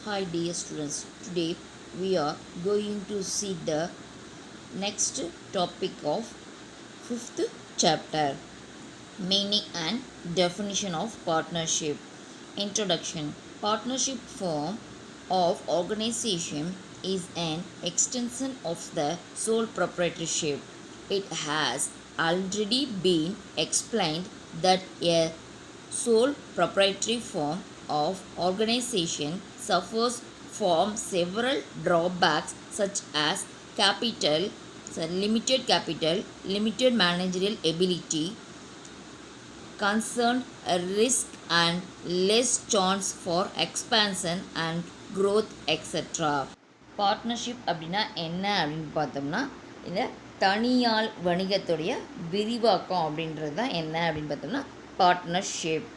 Hi dear students, today we are going to see the next topic of 5th chapter, meaning and definition of partnership. Introduction. Partnership form of organization is an extension of the sole proprietorship. It has already been explained that a sole proprietary form of organization suffers from several drawbacks such as capital, limited capital, limited managerial ability, concerned risk and less chance for expansion and growth etc. Partnership அப்படின்னா என்ன அப்படின்னு பார்த்தோம்னா இந்த தனியால் வணிகத்துடைய விரிவாக்கம் அப்படின்றது தான் என்ன அப்படின்னு பார்த்தோம்னா பார்ட்னர்ஷிப்.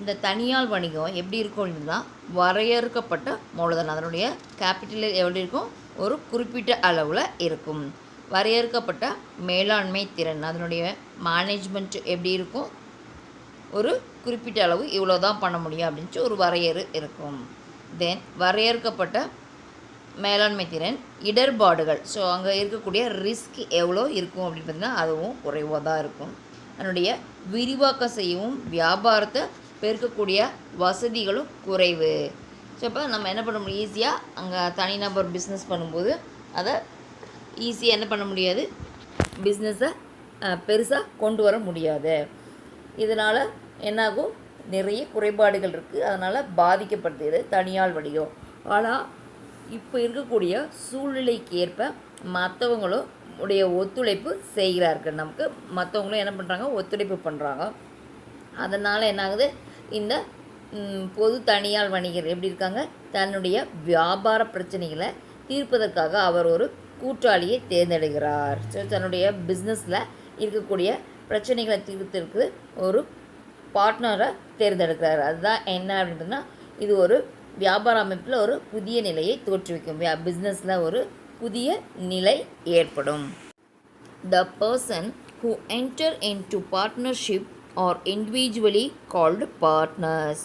இந்த தனியால் வணிகம் எப்படி இருக்கும் அப்படின்னா வரையறுக்கப்பட்ட மூலதனம், அதனுடைய கேபிட்டல் எப்படி இருக்கும், ஒரு குறிப்பிட்ட அளவில் இருக்கும். வரையறுக்கப்பட்ட மேலாண்மை திறன், அதனுடைய மேனேஜ்மெண்ட் எப்படி இருக்கும், ஒரு குறிப்பிட்ட அளவு இவ்வளோ தான் பண்ண முடியும் அப்படின்ட்டு ஒரு வரையறு இருக்கும். தென் வரையறுக்கப்பட்ட மேலாண்மை திறன், இடர்பாடுகள், ஸோ அங்கே இருக்கக்கூடிய ரிஸ்க் எவ்வளோ இருக்கும் அப்படின்னு பார்த்திங்கன்னா அதுவும் குறைவாக தான் இருக்கும். அதனுடைய விரிவாக்கம் செய்யவும் வியாபாரத்தை பெருக்கக்கூடிய வசதிகளும் குறைவு. ஸோ இப்போ நம்ம என்ன பண்ண முடியும், ஈஸியாக அங்கே தனிநபர் பிஸ்னஸ் பண்ணும்போது அதை ஈஸியாக என்ன பண்ண முடியாது, பிஸ்னஸை பெருசாக கொண்டு வர முடியாது. இதனால் என்னாகும், நிறைய குறைபாடுகள் இருக்குது, அதனால் பாதிக்கப்படுது தனியால் வணிகம். ஆனால் இப்போ இருக்கக்கூடிய சூழ்நிலைக்கு ஏற்ப மற்றவங்களும் உடைய ஒத்துழைப்பு செய்கிறார்கள். நமக்கு மற்றவங்களும் என்ன பண்ணுறாங்க, ஒத்துழைப்பு பண்ணுறாங்க. அதனால் என்னாகுது, இந்த பொது தனியால் வணிகர் எப்படி இருக்காங்க, தன்னுடைய வியாபார பிரச்சனைகளை தீர்ப்பதற்காக அவர் ஒரு கூட்டாளியை தேர்ந்தெடுக்கிறார். ஸோ தன்னுடைய பிஸ்னஸில் இருக்கக்கூடிய பிரச்சனைகளை தீர்த்துருக்கு ஒரு பார்ட்னரை தேர்ந்தெடுக்கிறார். அதுதான் என்ன அப்படின்னா, இது ஒரு வியாபார அமைப்பில் ஒரு புதிய நிலையை தோற்றுவிக்கும். பிஸ்னஸில் ஒரு புதிய நிலை ஏற்படும். The person who enter into partnership are individually called partners.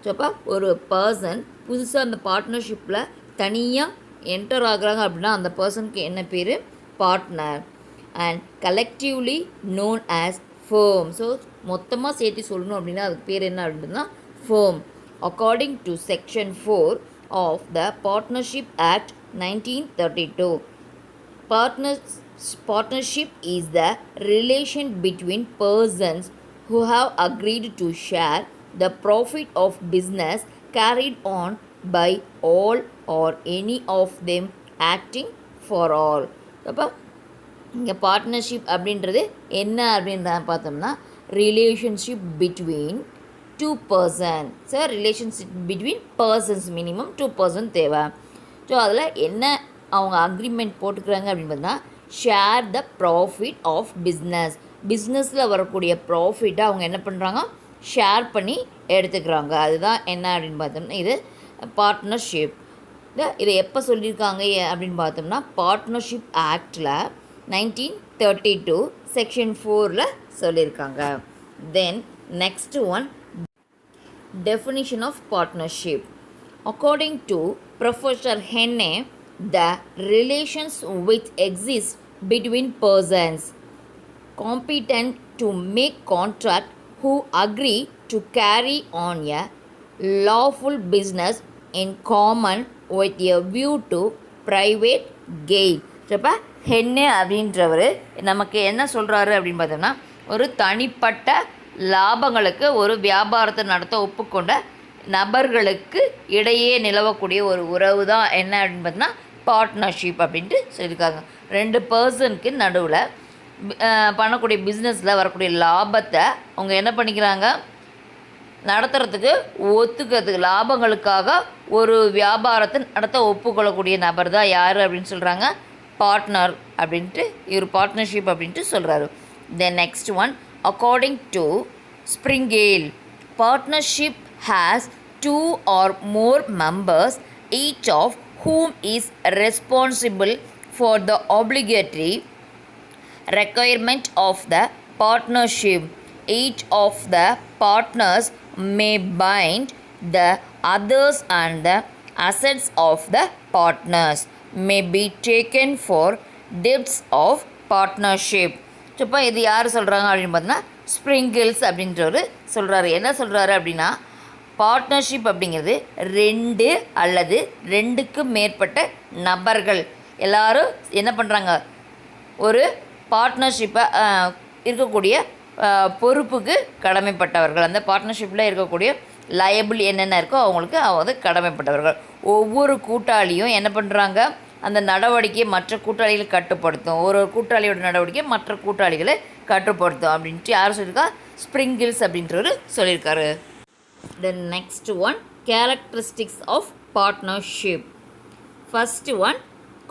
So அப்போ ஒரு பர்சன் புதுசாக அந்த பார்ட்னர்ஷிப்பில் தனியாக என்டர் ஆகுறாங்க அப்படின்னா அந்த பர்சனுக்கு என்ன பேர், partner. And collectively known as firm. So மொத்தமாக சேர்த்து சொல்லணும் அப்படின்னா அதுக்கு பேர் என்ன அப்படின்னா firm. According to section 4 of the partnership act 1932, partnership is the relation between persons who have agreed to share the profit of business carried on by all or any of them acting for all. அப்போ இங்கே partnership அப்படின்றது என்ன அப்படின்றத பார்த்தோம்னா relationship between two person. Sir relationship between persons, minimum 2 person தேவை. So அதில் என்ன அவங்க அக்ரிமெண்ட் போட்டுக்கிறாங்க அப்படின்னு பார்த்தா, share the profit of business. பிஸ்னஸில் வரக்கூடிய ப்ராஃபிட்டை அவங்க என்ன பண்ணுறாங்க, ஷேர் பண்ணி எடுத்துக்கிறாங்க. அதுதான் என்ன அப்படின்னு பார்த்தோம்னா இது பார்ட்னர்ஷிப். இதை எப்போ சொல்லியிருக்காங்க அப்படின்னு பார்த்தோம்னா பார்ட்னர்ஷிப் ஆக்டில் 1932 செக்ஷன் 4 சொல்லியிருக்காங்க. தென் next one, definition of partnership. According to Professor Henne, the relations which exist between persons competent to make contract who agree to carry on a lawful business in common with a view to private gain. இப்போ ஹென்னே அப்படின்றவர் நமக்கு என்ன சொல்கிறாரு அப்படின்னு பார்த்தோம்னா, ஒரு தனிப்பட்ட லாபங்களுக்கு ஒரு வியாபாரத்தை நடத்த ஒப்புக்கொண்ட நபர்களுக்கு இடையே நிலவக்கூடிய ஒரு உறவு தான் என்ன அப்படின்னு பார்த்தோம்னா பார்ட்னர்ஷிப் அப்படின்ட்டு சொல்லியிருக்காங்க. 2 பர்சனுக்கு நடுவில் பண்ணக்கூடிய பிஸ்னஸில் வரக்கூடிய லாபத்தை அவங்க என்ன பண்ணிக்கிறாங்க, நடத்துறதுக்கு ஒத்துக்கிறதுக்கு, லாபங்களுக்காக ஒரு வியாபாரத்தை நடத்த ஒப்புக்கொள்ளக்கூடிய நபர் தான் யார் அப்படின்னு சொல்கிறாங்க, பார்ட்னர் அப்படின்ட்டு, இவர் பார்ட்னர்ஷிப் அப்படின்ட்டு சொல்கிறாரு. தென் next one, according to Springale, partnership has 2 or more members, each of whom is responsible for the obligatory requirement of the partnership. Each of the partners may bind the others and the assets of the partners may be taken for debts of partnership. So இப்போ இது யார் சொல்கிறாங்க அப்படின்னு பார்த்தீங்கன்னா sprinkles அப்படின்றவர் சொல்கிறாரு. என்ன சொல்கிறாரு அப்படின்னா பார்ட்னர்ஷிப் அப்படிங்கிறது 2 அல்லது 2க்கு மேற்பட்ட நபர்கள் எல்லாரும் என்ன பண்ணுறாங்க, ஒரு பார்ட்னர்ஷிப்பை இருக்கக்கூடிய பொறுப்புக்கு கடமைப்பட்டவர்கள். அந்த பார்ட்னர்ஷிப்பில் இருக்கக்கூடிய லயபிள் என்னென்ன இருக்கோ அவங்களுக்கு அவங்க கடமைப்பட்டவர்கள். ஒவ்வொரு கூட்டாளியும் என்ன பண்ணுறாங்க, அந்த நடவடிக்கையை மற்ற கூட்டாளிகளை கட்டுப்படுத்தும். ஒரு கூட்டாளியோட நடவடிக்கையை மற்ற கூட்டாளிகளை கட்டுப்படுத்தும் அப்படின்ட்டு யார் சொல்லியிருக்கா, ஸ்ப்ரிங்கிள்ஸ் அப்படின்றவர் சொல்லியிருக்காரு. The next one, characteristics of partnership. First one,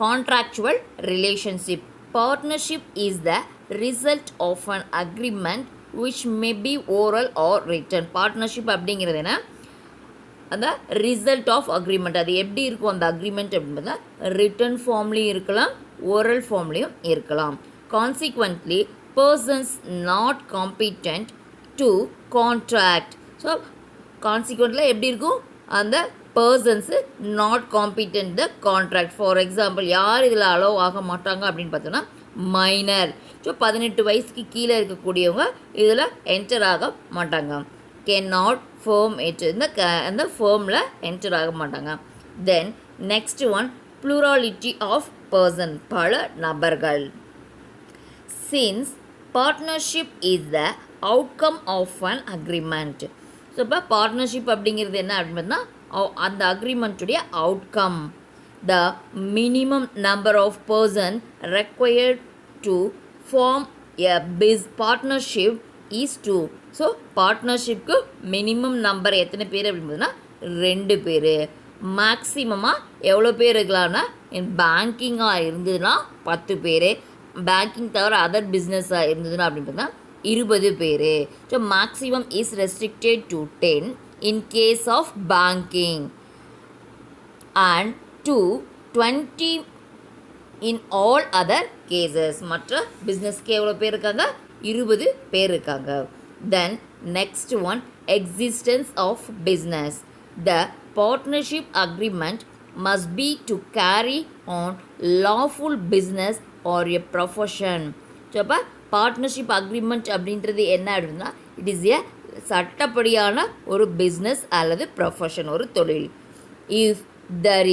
contractual relationship. Partnership is the result of an agreement which may be oral or written. Partnership அப்படிங்கிறது என்ன, அந்த ரிசல்ட் ஆஃப் அக்ரிமெண்ட். அது எப்படி இருக்கும் அந்த அக்ரிமெண்ட் அப்படின்றத ரிட்டன் ஃபார்ம்லேயும் இருக்கலாம், ஓரல் ஃபார்ம்லேயும் இருக்கலாம். Consequently persons not competent to contract. So consequently எப்படி இருக்கும், அந்த persons not competent the contract. For example யார் இதில் அலோவ் ஆக மாட்டாங்க அப்படின்னு பார்த்தோன்னா மைனர். ஸோ 18 வயசுக்கு கீழே இருக்கக்கூடியவங்க இதில் என்டர் ஆக மாட்டாங்க. கேன் நாட் ஃபேர்ம் இட், இந்த ஃபேர்மில் என்டர் ஆக மாட்டாங்க. Then next one, plurality of person, பல நபர்கள். Since partnership is the outcome of an agreement. So இப்போ பார்ட்னர்ஷிப் அப்படிங்கிறது என்ன அப்படின்னா அந்த அக்ரிமெண்ட்டுடைய outcome. The minimum number of person required to form a partnership is 2. So பார்ட்னர்ஷிப்க்கு மினிமம் நம்பர் எத்தனை பேர் அப்படின்னா 2 பேர். மேக்ஸிமமாக எவ்வளோ பேர் இருக்கலாம்னா, பேங்கிங்காக இருந்ததுன்னா 10 பேர், பேங்கிங் தவிர அதர் பிஸ்னஸாக இருந்ததுன்னா அப்படின்னு பார்த்தா 20 பேர். So maximum is restricted to 10 in case of banking and to 20 in all other cases. மற்ற பிஸ்னஸ்க்கு எவ்வளோ பேர் இருக்காங்க, 20 பேர் இருக்காங்க. Then next one, existence of business. The partnership agreement must be to carry on lawful business or a profession. So அப்போ partnership agreement அப்படின்றது என்ன அப்படின்னா, இட் இஸ் ஏ சட்டப்படியான ஒரு பிஸ்னஸ் அல்லது ப்ரொஃபஷன், ஒரு தொழில். If there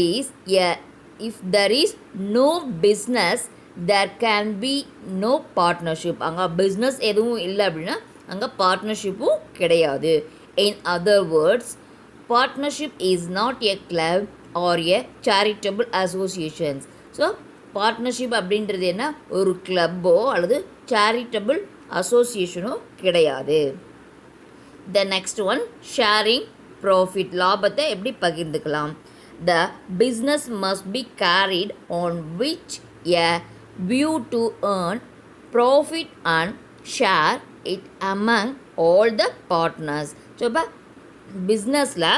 is no business there can be no partnership. அங்கே பிஸ்னஸ் எதுவும் இல்லை அப்படின்னா அங்கே பார்ட்னர்ஷிப்பும் கிடையாது. In other words, partnership is not a club or a charitable associations. So partnership அப்படின்றது என்ன, ஒரு கிளப்போ அல்லது சேரிட்டபிள் அசோசியேஷனோ கிடையாது. The next one, sharing profit, லாபத்தை எப்படி பகிர்ந்துக்கலாம். The business must be carried on which a view to earn profit and share it among all the partners. So இப்போ பிஸ்னஸில்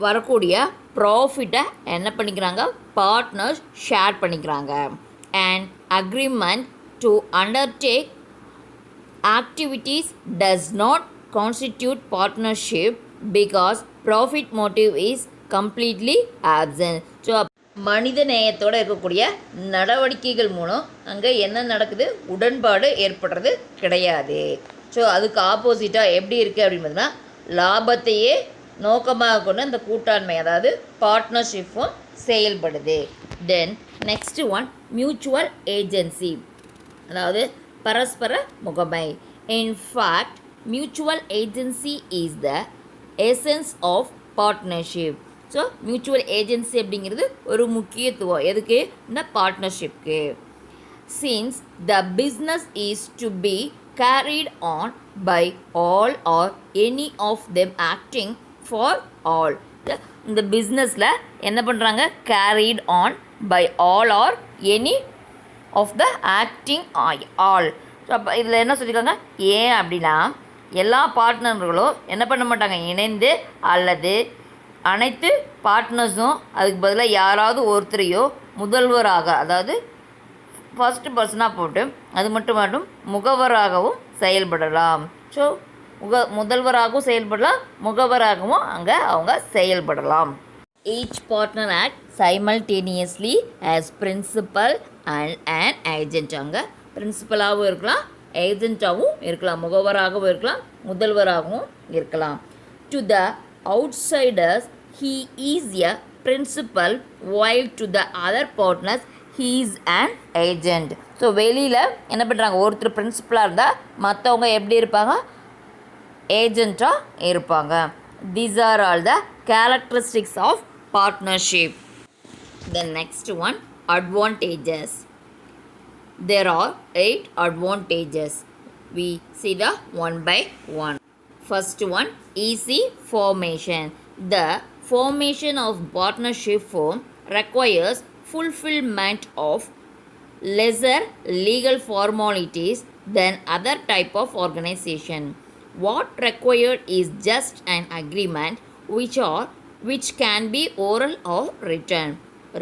வரக்கூடிய ப்ராஃபிட்டை என்ன பண்ணிக்கிறாங்க, பார்ட்னர்ஸ் ஷேர் பண்ணிக்கிறாங்க. And agreement to undertake activities does not constitute partnership because profit motive is completely absent. So மனித நேயத்தோடு இருக்கக்கூடிய நடவடிக்கைகள் மூலம் அங்கே என்ன நடக்குது, உடன்பாடு ஏற்படுறது கிடையாது. ஸோ அதுக்கு ஆப்போசிட்டாக எப்படி இருக்குது அப்படின்னு பார்த்தீங்கன்னா, லாபத்தையே நோக்கமாக கொண்டு அந்த கூட்டாண்மை அதாவது பார்ட்னர்ஷிப்பும் செயல்படுது. தென் நெக்ஸ்ட் ஒன், மியூச்சுவல் ஏஜென்சி, அதாவது பரஸ்பர முகமை. In fact, mutual agency is the essence of partnership. So mutual agency அப்படிங்கிறது ஒரு முக்கியத்துவம் எதுக்கு, இந்த பார்ட்னர்ஷிப்க்கு. Since the business is to be carried on by all or any of them acting for all. இந்த பிஸ்னஸில் என்ன பண்ணுறாங்க, carried on by all or any of the acting all. So அப்போ இதில் என்ன சொல்லியிருக்காங்க, ஏன் அப்படின்னா எல்லா பார்ட்னர்களும் என்ன பண்ண மாட்டாங்க, இணைந்து அல்லது அனைத்து பார்ட்னர்ஸும் அதுக்கு பதிலாக யாராவது ஒருத்தரையோ முதல்வராக, அதாவது ஃபர்ஸ்ட் பர்சனாக போட்டு அது மட்டும் முகவராகவும் செயல்படலாம். ஸோ முதல்வராகவும் செயல்படலாம், முகவராகவும் அங்கே அவங்க செயல்படலாம். Each partner act simultaneously as principal and an agent. அங்கே பிரின்சிபலாகவும் இருக்கலாம், ஏஜென்ட்டாகவும் இருக்கலாம், முகவராகவும் இருக்கலாம், முதல்வராகவும் இருக்கலாம். To the outsiders he is a principal while to the other partners he is an agent. So வெளியில் என்ன பண்ணுறாங்க, ஒருத்தர் பிரின்சிபலாக இருந்தால் மற்றவங்க எப்படி இருப்பாங்க, ஏஜென்ட்டாக இருப்பாங்க. These are all the characteristics of partnership. The next one, advantages. There are 8 advantages. We see the one by one. First one, easy formation. The formation of partnership firm requires fulfillment of lesser legal formalities than other type of organization. What required is just an agreement which can be oral or written.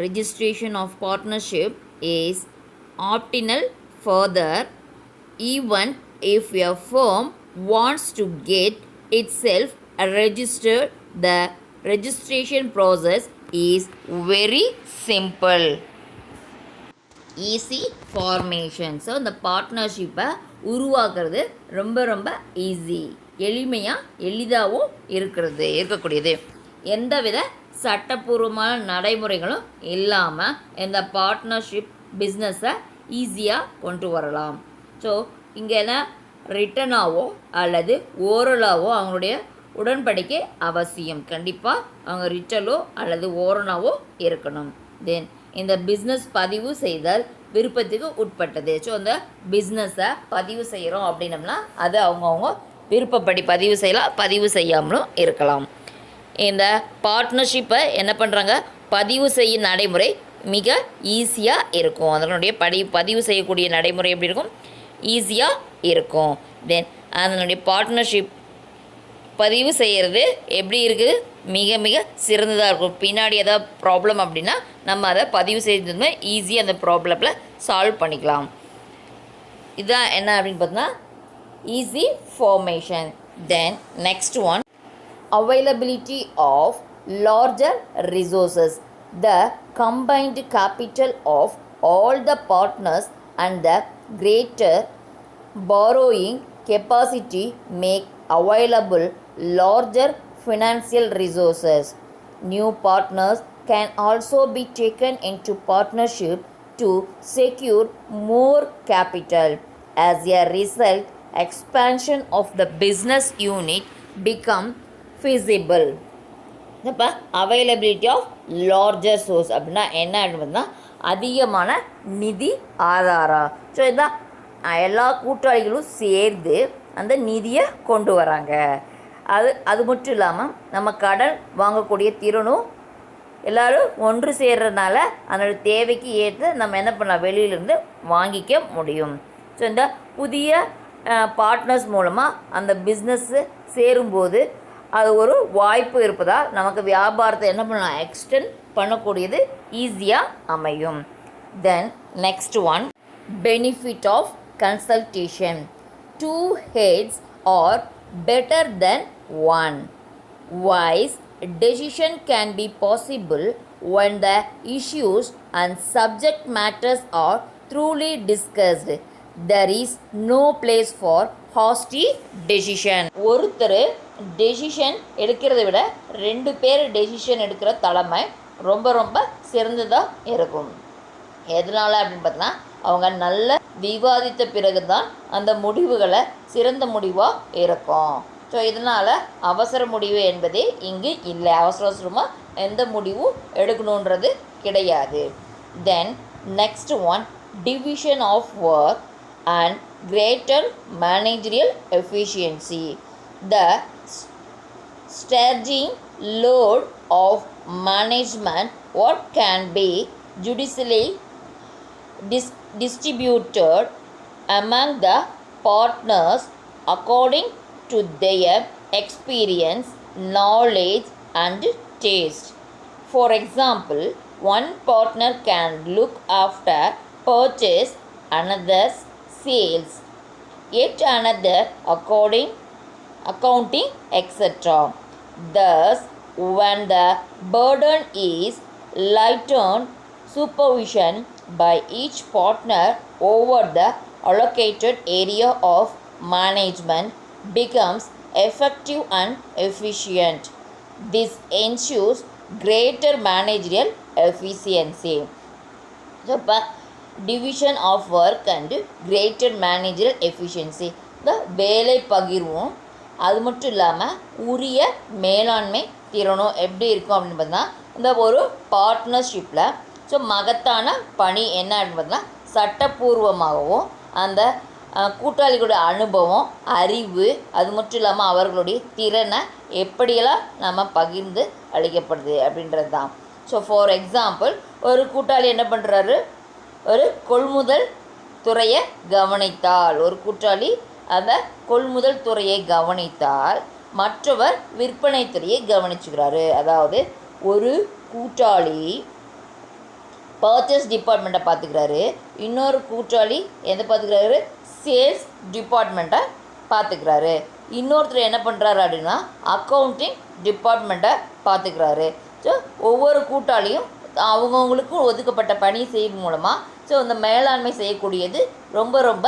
Registration of partnership is optional. Further, even if a firm wants to get itself registered, the registration process is very simple. Easy formation. So இந்த பார்ட்னர்ஷிப்பை உருவாக்குறது ரொம்ப ரொம்ப easy, எளிதாகவும் இருக்கக்கூடியது. எந்தவித சட்டப்பூர்வமான நடைமுறைகளும் இல்லாமல் இந்த பார்ட்னர்ஷிப் பிஸ்னஸை ஈஸியாக கொண்டு வரலாம். ஸோ இங்கே என்ன ரிட்டனாவோ அல்லது ஓரலாவோ அவங்களுடைய உடன்படிக்கை அவசியம். கண்டிப்பாக அவங்க ரிட்டனோ அல்லது ஓரனாவோ இருக்கணும். தென் இந்த பிஸ்னஸ் பதிவு செய்தல் விருப்பத்துக்கு உட்பட்டது. ஸோ அந்த பிஸ்னஸை பதிவு செய்கிறோம் அப்படின்னம்னா அது அவங்கவுங்க விருப்பப்படி பதிவு செய்யலாம், பதிவு செய்யாமலும் இருக்கலாம். இந்த பார்ட்னர்ஷிப்பை என்ன பண்ணுறாங்க, பதிவு செய்யும் நடைமுறை மிக ஈஸியாக இருக்கும். அதனுடைய பதிவு செய்யக்கூடிய நடைமுறை எப்படி இருக்கும், ஈஸியாக இருக்கும். தென் அதனுடைய பார்ட்னர்ஷிப் பதிவு செய்கிறது எப்படி இருக்குது, மிக மிக சிறந்ததாக இருக்கும். பின்னாடி ஏதாவது ப்ராப்ளம் அப்படின்னா நம்ம அதை பதிவு செய்தோம்னா ஈஸியாக அந்த ப்ராப்ளத்தில் சால்வ் பண்ணிக்கலாம். இதுதான் என்ன அப்படின்னு பார்த்தோன்னா easy formation. Then next one, availability of larger resources. The combined capital of all the partners and the greater borrowing capacity make available larger financial resources. New partners can also be taken into partnership to secure more capital. As a result, expansion of the business unit become feasible. இப்போ availability of larger source அப்படின்னா என்ன அப்படின்னா அதிகமான நிதி ஆதாரம். So இதுதான் எல்லா கூட்டாளிகளும் சேர்ந்து அந்த நிதியை கொண்டு வராங்க. அது மட்டும் இல்லாமல் நம்ம கடன் வாங்கக்கூடிய திறனும் எல்லோரும் ஒன்று சேர்றதுனால அதனோட தேவைக்கு ஏற்ற நம்ம என்ன பண்ணலாம், வெளியிலேருந்து வாங்கிக்க முடியும். ஸோ இந்த புதிய பார்ட்னர்ஸ் மூலமாக அந்த பிஸ்னஸ்ஸு சேரும்போது அது ஒரு வாய்ப்பு இருப்பதால் நமக்கு வியாபாரத்தை என்ன பண்ணலாம், எக்ஸ்டெண்ட் பண்ணக்கூடியது ஈஸியாக அமையும். Then next one, benefit of consultation. 2 heads are better than 1. Wise decision can be possible when the issues and subject matters are truly discussed. There is no place for hasty decision. ஒருத்தர் decision எடுக்கிறத விட 2 பேர் decision எடுக்கிற தலைமை ரொம்ப ரொம்ப சிறந்ததாக இருக்கும். எதனால் அப்படின்னு பார்த்தோன்னா அவங்க நல்ல விவாதித்த பிறகு தான் அந்த முடிவுகளை சிறந்த முடிவாக இருக்கும். ஸோ இதனால் அவசர முடிவு என்பதே இங்கு இல்லை. அவசரமாக எந்த முடிவும் எடுக்கணுன்றது கிடையாது. Then next one, division of work and greater managerial efficiency. The staging load of management work can be judiciously distributed among the partners according to their experience, knowledge and taste. For example, one partner can look after purchase, another's sales, yet another accounting, etc. Thus, when the burden is lightened, supervision by each partner over the allocated area of management becomes effective and efficient. This ensures greater managerial efficiency. So, division of work and greater managerial efficiency. இந்த வேலை பகிர்வும் அது மட்டும் இல்லாமல் உரிய மேலாண்மை திறனும் எப்படி இருக்கும் அப்படின்னு பார்த்தீங்கன்னா இந்த ஒரு பார்ட்னர்ஷிப்பில் ஸோ மகத்தான பணி என்ன அப்படின்னு பார்த்தீங்கன்னா சட்டப்பூர்வமாகவும் அந்த கூட்டாளிகளுடைய அனுபவம் அறிவு அது மட்டும் இல்லாமல் அவர்களுடைய திறனை எப்படியெல்லாம் நம்ம பகிர்ந்து அளிக்கப்படுது அப்படின்றது தான். ஸோ ஃபார் எக்ஸாம்பிள் ஒரு கூட்டாளி என்ன பண்ணுறாரு, ஒரு கொள்முதல் துறையை கவனித்தால், ஒரு கூட்டாளி அந்த கொள்முதல் துறையை கவனித்தால் மற்றவர் விற்பனை துறையை கவனிச்சுக்கிறாரு. அதாவது ஒரு கூட்டாளி பர்ச்சேஸ் டிபார்ட்மெண்ட்டை பார்த்துக்கிறாரு, இன்னொரு கூட்டாளி எதை பார்த்துக்கிறாரு, சேல்ஸ் டிபார்ட்மெண்ட்டை பார்த்துக்கிறாரு, இன்னொருத்தர் என்ன பண்ணுறாரு அப்படின்னா அக்கௌண்டிங் டிபார்ட்மெண்ட்டை பார்த்துக்கிறாரு. ஸோ ஒவ்வொரு கூட்டாளியும் அவங்கவுங்களுக்கும் ஒதுக்கப்பட்ட பணி செய்யும் மூலமாக ஸோ இந்த மேலாண்மை செய்யக்கூடியது ரொம்ப ரொம்ப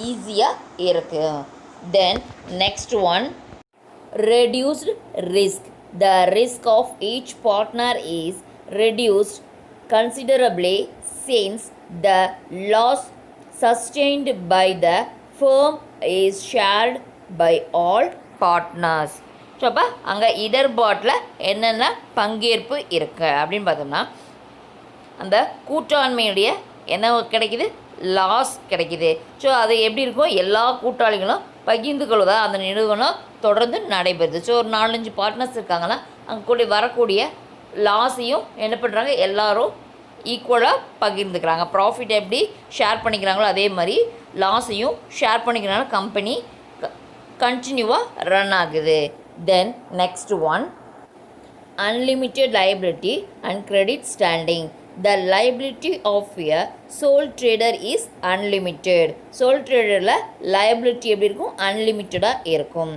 ஈஸியாக இருக்குது. Then next one, reduced risk. The risk of each partner is reduced considerably since the loss sustained by the firm is shared by all partners. So அப்போ அங்கே இடர்பாட்டில் என்னென்ன பங்கேற்பு இருக்குது அப்படின்னு பார்த்தோம்னா அந்த கூட்டாண்மையுடைய என்ன கிடைக்கிது, லாஸ் கிடைக்கிது. ஸோ அது எப்படி இருக்கும், எல்லா கூட்டாளிகளும் பகிர்ந்து கொள்வதாக அந்த நிறுவனம் தொடர்ந்து நடைபெறுது. ஸோ ஒரு 4-5 பார்ட்னர்ஸ் இருக்காங்கன்னா அங்கே கூட வரக்கூடிய லாஸையும் என்ன பண்ணுறாங்க, எல்லோரும் ஈக்குவலாக பகிர்ந்துக்கிறாங்க. ப்ராஃபிட் எப்படி ஷேர் பண்ணிக்கிறாங்களோ அதே மாதிரி லாஸையும் ஷேர் பண்ணிக்கிறாங்க. கம்பெனி கண்டினியூவாக ரன் ஆகுது. Then next one, unlimited liability and credit standing. The liability of a sole trader is unlimited. Sole ட்ரேடரில் லைபிலிட்டி எப்படி இருக்கும், அன்லிமிட்டடாக இருக்கும்.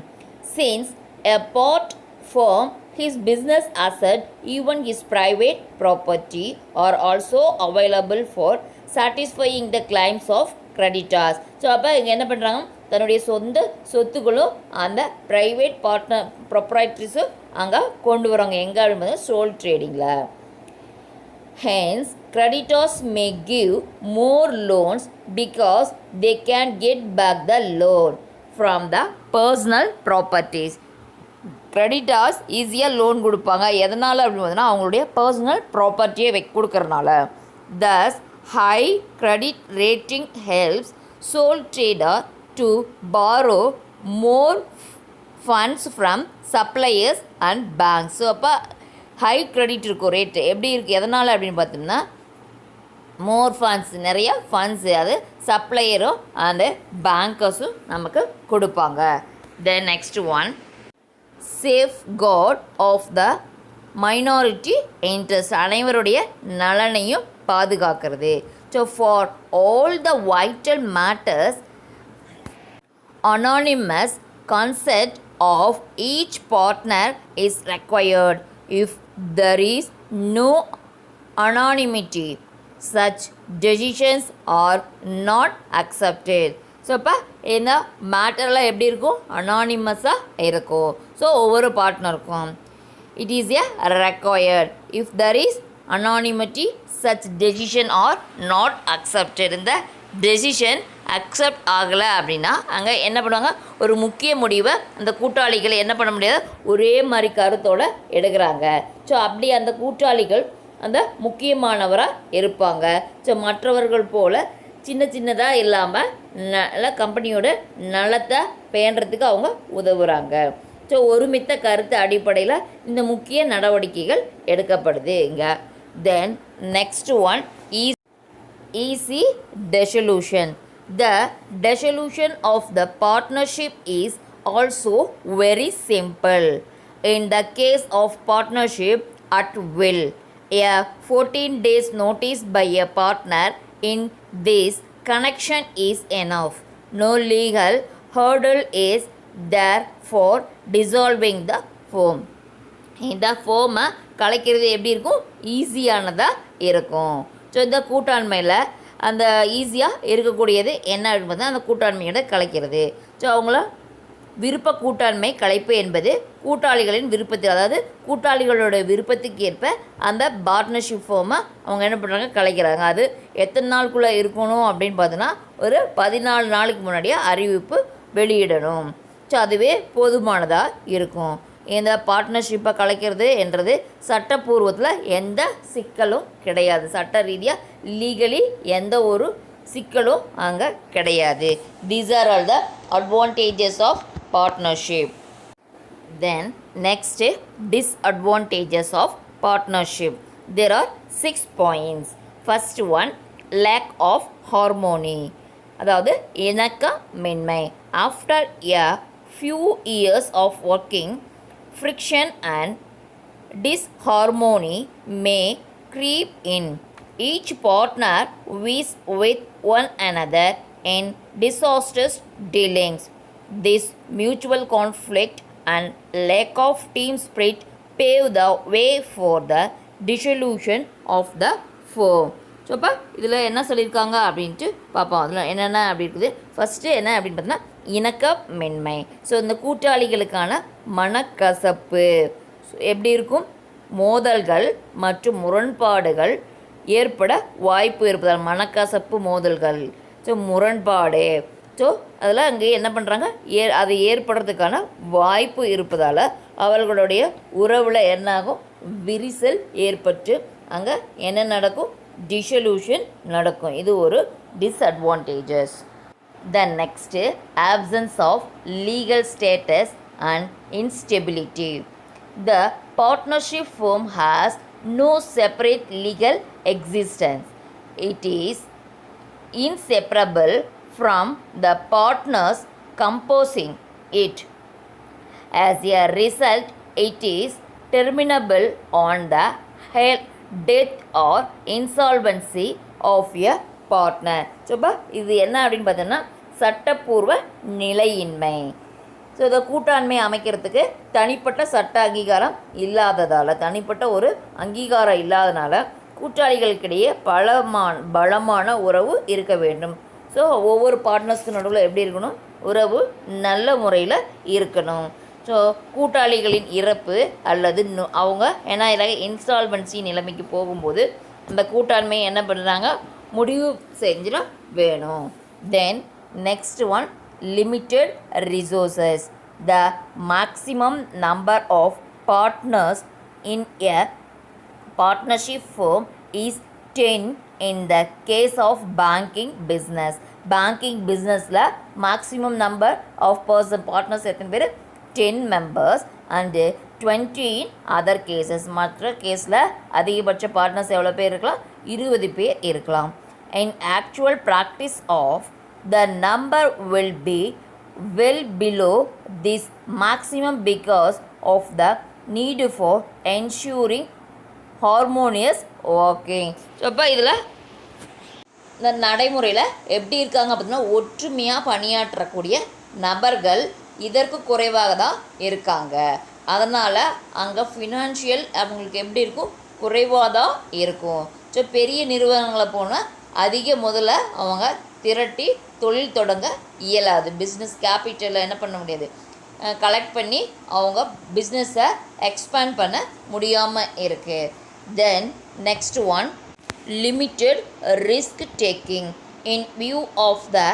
Since a part form his business asset, even his private property, are also available for satisfying the claims of creditors. So அப்போ இங்கே என்ன பண்ணுறாங்க, தன்னுடைய சொந்த சொத்துக்களும் அந்த ப்ரைவேட் பார்ட்னர் ப்ரொப்ரைட்டரிஸும் அங்கே கொண்டு வராங்க. எங்கே அப்படின்பது soul ட்ரேடிங்கில். Hence, creditors may give more loans because they can get back the loan from the personal properties. Creditors ஈஸியாக லோன் கொடுப்பாங்க. எதனால் அப்படின்னு பார்த்தீங்கன்னா அவங்களுடைய பர்சனல் ப்ராப்பர்ட்டியை கொடுக்கறனால. Thus high credit rating helps sole trader to borrow more funds from suppliers and banks. So அப்போ high credit இருக்கும் ரேட்டு எப்படி இருக்குது, எதனால் அப்படின்னு பார்த்தோம்னா மோர் ஃபண்ட்ஸ், நிறையா ஃபண்ட்ஸு அது சப்ளையரும் அந்த பேங்கர்ஸும் நமக்கு கொடுப்பாங்க. Then next one, safeguard of the minority interest. அனைவருடைய நலனையும் பாதுகாக்கிறது. So for all the vital matters anonymous consent of each partner is required. If there is no anonymity, such decisions are not accepted. So இப்போ இந்த மேட்டரில் எப்படி இருக்கும், அனானிமஸாக இருக்கும். ஸோ ஒவ்வொரு பார்ட்னருக்கும் it is a required. If there is anonymity such decision are not accepted. இந்த டெசிஷன் அக்செப்ட் ஆகலை அப்படின்னா அங்கே என்ன பண்ணுவாங்க, ஒரு முக்கிய முடிவை அந்த கூட்டாளிகள் என்ன பண்ண முடியாது, ஒரே மாதிரி கருத்தோடு எடுக்கிறாங்க. ஸோ அப்படி அந்த கூட்டாளிகள் அந்த முக்கியமானவராக இருப்பாங்க. ஸோ மற்றவர்கள் போல் சின்ன சின்னதாக இல்லாமல் நல்ல கம்பெனியோட நலத்தை பேணுறதுக்கு அவங்க உதவுகிறாங்க. ஸோ ஒருமித்த கருத்து அடிப்படையில் இந்த முக்கிய நடவடிக்கைகள் எடுக்கப்படுது இங்கே. Then next one, easy dissolution. The dissolution of the partnership is also very simple. In the case of partnership at will, a 14 days notice by a partner in this connection is enough. No legal hurdle is there for dissolving the firm. இந்த ஃபோமை கலைக்கிறது எப்படி இருக்கும், ஈஸியானதாக இருக்கும். So இந்த கூட்டாண்மையில் அந்த ஈஸியாக இருக்கக்கூடியது என்ன அப்படின்னு பார்த்தா அந்த கூட்டாண்மையோட கலைக்கிறது. ஸோ அவங்கள விருப்ப கூட்டாண்மை கலைப்பு என்பது கூட்டாளிகளின் விருப்பத்தில், அதாவது கூட்டாளிகளோட விருப்பத்துக்கு ஏற்ப அந்த பார்ட்னர்ஷிப் ஃபார்மை அவங்க என்ன பண்ணுறாங்க, கலைக்கிறாங்க. அது எத்தனை நாளுக்குள்ளே இருக்கணும் அப்படின்னு பார்த்தோன்னா ஒரு 14 நாளுக்கு முன்னாடியே அறிவிப்பு வெளியிடணும். ஸோ அதுவே போதுமானதாக இருக்கும். இந்த பார்ட்னர்ஷிப்பை கலைக்கிறது என்றது சட்டப்பூர்வத்தில் எந்த சிக்கலும் கிடையாது. சட்ட ரீதியாக லீகலி எந்த ஒரு சிக்கலும் அங்கே கிடையாது. These are all the advantages of partnership. Then next, disadvantages of partnership. There are 6 points. First one, lack of harmony, அதாவது இணக்கமின்மை. After a few years of working, friction and disharmony may creep in. Each partner is with one another in disastrous dealings. This mutual conflict and lack of team spirit pave the way for the dissolution of the firm. So இப்போ இதில் என்ன சொல்லியிருக்காங்க அப்படின்ட்டு பார்ப்போம். அதில் என்னென்ன அப்படி இருக்குது. ஃபஸ்ட்டு என்ன அப்படின்னு பார்த்தோன்னா இணக்கமின்மை. ஸோ இந்த கூட்டாளிகளுக்கான மனக்கசப்பு எப்படி இருக்கும், மோதல்கள் மற்றும் முரண்பாடுகள் ஏற்பட வாய்ப்பு இருப்பதால் மனக்கசப்பு, மோதல்கள், ஸோ முரண்பாடு. ஸோ அதில் அங்கே என்ன பண்ணுறாங்க, அது ஏற்படுறதுக்கான வாய்ப்பு இருப்பதால் அவர்களுடைய உறவில் என்னாகும், விரிசல் ஏற்பட்டு அங்கே என்ன நடக்கும், டிசல்யூஷன் நடக்கும். இது ஒரு disadvantages. Then next absence of legal status and instability. The பார்ட்னர்ஷிப் firm has no separate legal existence. It is inseparable from the partners composing it. As a result, it is terminable on the death or insolvency of a partner. So இப்போ இது என்ன அப்படின்னு பார்த்தோன்னா சட்டப்பூர்வ நிலையின்மை. So இதை கூட்டாண்மை அமைக்கிறதுக்கு தனிப்பட்ட சட்ட அங்கீகாரம் இல்லாததால், தனிப்பட்ட ஒரு அங்கீகாரம் இல்லாதனால கூட்டாளிகளுக்கிடையே பலமான உறவு இருக்க வேண்டும். ஸோ ஒவ்வொரு பார்ட்னர்ஸ்க்கு நடுவில் எப்படி இருக்கணும், உறவு நல்ல முறையில் இருக்கணும். ஸோ கூட்டாளிகளின் இறப்பு அல்லது அவங்க ஏன்னா இதில் இன்ஸ்டால்மென்சி நிலைமைக்கு போகும்போது அந்த கூட்டாண்மையை என்ன பண்ணுறாங்க, முடிவு செஞ்சிட வேணும். Then next one, limited resources. The maximum number of partners in a partnership firm is 10 in the case of banking business. Banking businessல maximum number of partners எத்தனை பேர், 10 members and 20 in other cases. மற்ற கேஸில் அதிகபட்ச partners எவ்வளோ பேர் இருக்கலாம், 20 பேர் இருக்கலாம். In actual practice of the number will be well below this maximum because of the need for ensuring harmonious working. So இப்போ இதில் இந்த நடைமுறையில் எப்படி இருக்காங்க அப்படின்னா ஒற்றுமையாக பணியாற்றக்கூடிய நபர்கள் இதற்கு குறைவாக தான் இருக்காங்க. அதனால் அங்கே ஃபினான்ஷியல் அவங்களுக்கு எப்படி இருக்கும், குறைவாக தான் இருக்கும். ஸோ பெரிய நிறுவனங்களை போனால் அதிக முதல்ல அவங்க திரட்டி தொழில் தொடங்க இயலாது. பிஸ்னஸ் கேபிட்டலில் என்ன பண்ண முடியாது, கலெக்ட் பண்ணி அவங்க பிஸ்னஸை எக்ஸ்பேண்ட் பண்ண முடியாமல் இருக்குது. Then next one, limited risk taking. In view of the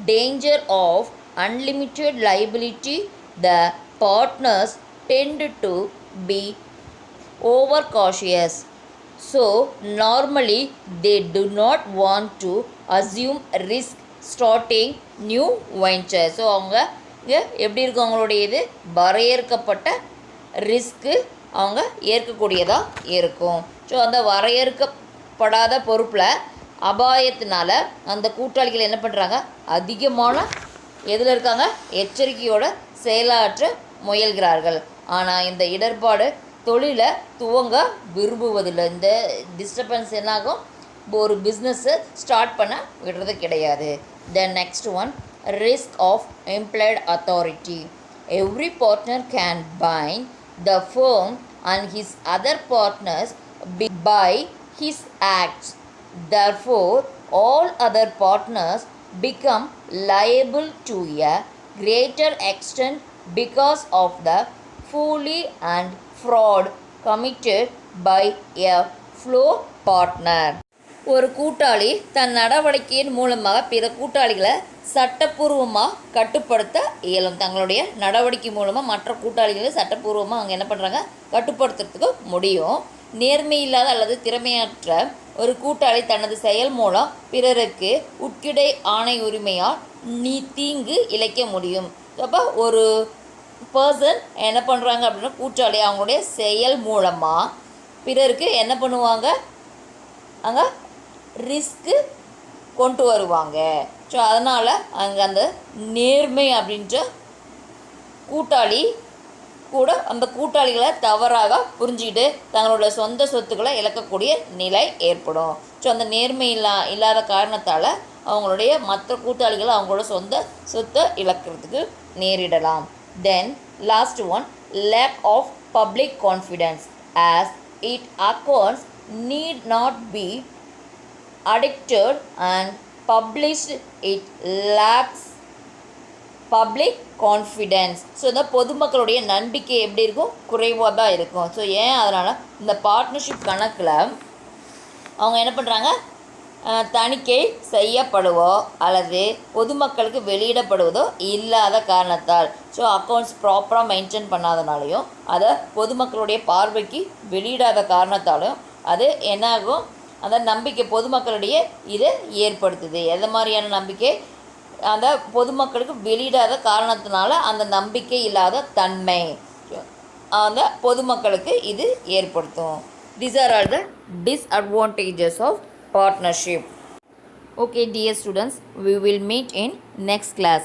danger of unlimited liability, the partners tend to be overcautious. So normally they do not want to assume risk starting new ventures. So அவங்க எப்படி இருக்கும், அவங்களுடைய இது வரையறுக்கப்பட்ட risk அவங்க ஏற்கக்கூடியதாக இருக்கும். So அந்த வரையறுக்கப்படாத பொறுப்பில் அபாயத்தினால அந்த கூட்டாளிகள் என்ன பண்ணுறாங்க, அதிகமான எதில் இருக்காங்க, எச்சரிக்கையோடு செயலாற்ற முயல்கிறார்கள். ஆனால் இந்த இடர்பாடு தொழிலை துவங்க விரும்புவதில்லை. இந்த டிஸ்டர்பன்ஸ் என்னாகும், ஒரு பிஸ்னஸை ஸ்டார்ட் பண்ண விடுறது கிடையாது. Then next one, risk of implied authority. every partner can bind the firm and his other partners by his acts. Therefore, all other partners become liable to a greater extent because of the folly and fraud committed by a flow partner. ஒரு கூட்டாளி தன் நடவடிக்கையின் மூலமாக பிற கூட்டாளிகளை சட்டப்பூர்வமாக கட்டுப்படுத்த இயலும். தங்களுடைய நடவடிக்கை மூலமாக மற்ற கூட்டாளிகளை சட்டப்பூர்வமாக அவங்க என்ன பண்ணுறாங்க, கட்டுப்படுத்துறதுக்கு முடியும். நேர்மையில்லாத அல்லது திறமையற்ற ஒரு கூட்டாளி தனது செயல் மூலம் பிறருக்கு உட்கிடை ஆணை உரிமையால் தீங்கு இழைக்க முடியும். அப்போ ஒரு பர்சன் என்ன பண்ணுறாங்க அப்படின்னா, கூட்டாளி அவங்களுடைய செயல் மூலமாக பிறருக்கு என்ன பண்ணுவாங்க, அங்கே ரிஸ்க்கு கொண்டு வருவாங்க. ஸோ அதனால் அங்கே அந்த நேர்மை அப்படின்ற கூட்டாளி கூட அந்த கூட்டாளிகளை தவறாக புரிஞ்சுக்கிட்டு தங்களோட சொந்த சொத்துக்களை இழக்கக்கூடிய நிலை ஏற்படும். ஸோ அந்த நேர்மை இல்லாத காரணத்தால் அவங்களுடைய மற்ற கூட்டாளிகளை அவங்களோட சொந்த சொத்தை இழக்கிறதுக்கு நேரிடலாம். Then last one, lack of public confidence as it accounts need not be addicted and published, it lacks public confidence. So இந்த பொதுமக்களுடைய நம்பிக்கை எப்படி இருக்கும், குறைவாக தான் இருக்கும். ஸோ ஏன் அதனால் இந்த பார்ட்னர்ஷிப் கணக்கில் அவங்க என்ன பண்ணுறாங்க, தணிக்கை செய்யப்படுவோ அல்லது பொதுமக்களுக்கு வெளியிடப்படுவதோ இல்லாத காரணத்தால், ஸோ அக்கௌண்ட்ஸ் ப்ராப்பராக மெயின்டைன் பண்ணாதனாலையும் அதை பொதுமக்களுடைய பார்வைக்கு வெளியிடாத காரணத்தாலும் அது என்னாகும், அந்த நம்பிக்கை பொதுமக்களிடையே இதை ஏற்படுத்துது. எந்த மாதிரியான நம்பிக்கை, அந்த பொதுமக்களுக்கு வெளியிடாத காரணத்தினால அந்த நம்பிக்கை இல்லாத தன்மை அந்த பொதுமக்களுக்கு இது ஏற்படுத்தும். These are all the disadvantages of partnership. Okay dear students, we will meet in next class.